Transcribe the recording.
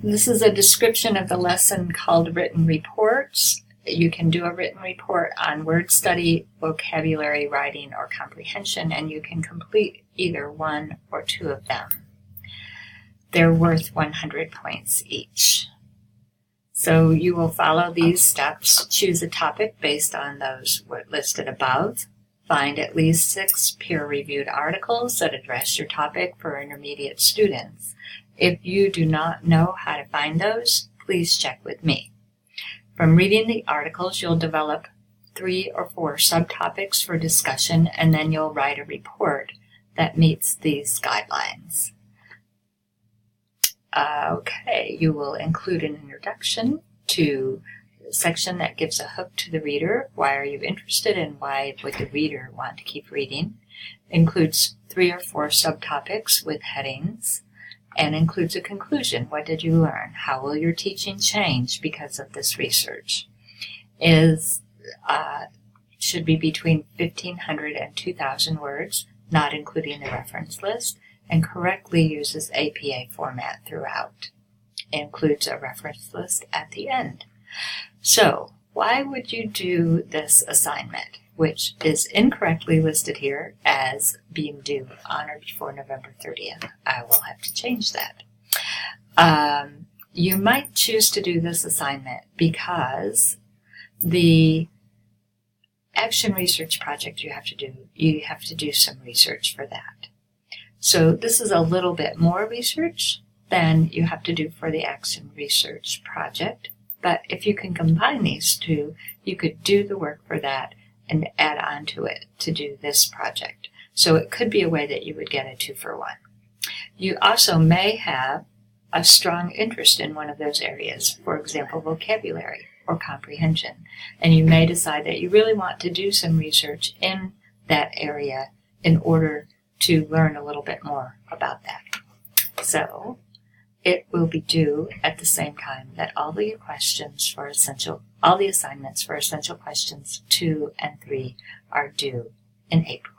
This is a description of the lesson called Written Reports. You can do a written report on word study, vocabulary, writing, or comprehension, and you can complete either one or two of them. They're worth 100 points each. So you will follow these steps. Choose a topic based on those listed above. Find at least 6 peer-reviewed articles that address your topic for intermediate students. If you do not know how to find those, please check with me. From reading the articles, you'll develop 3 or 4 subtopics for discussion, and then you'll write a report that meets these guidelines. Okay, you will include an introduction to the section that gives a hook to the reader. Why are you interested and why would the reader want to keep reading? Includes 3 or 4 subtopics with headings, and includes a conclusion. What did you learn? How will your teaching change because of this research? Should be between 1,500 and 2,000 words, not including the reference list, and correctly uses APA format throughout. It includes a reference list at the end. So, why would you do this assignment, which is incorrectly listed here as being due on or before November 30th? I will have to change that. You might choose to do this assignment because the action research project you have to do some research for that. So this is a little bit more research than you have to do for the action research project. But if you can combine these two, you could do the work for that and add on to it to do this project. So it could be a way that you would get a 2-for-1. You also may have a strong interest in one of those areas, for example, vocabulary or comprehension. And you may decide that you really want to do some research in that area in order to learn a little bit more about that. So it will be due at the same time that all the assignments for essential questions 2 and 3 are due in April.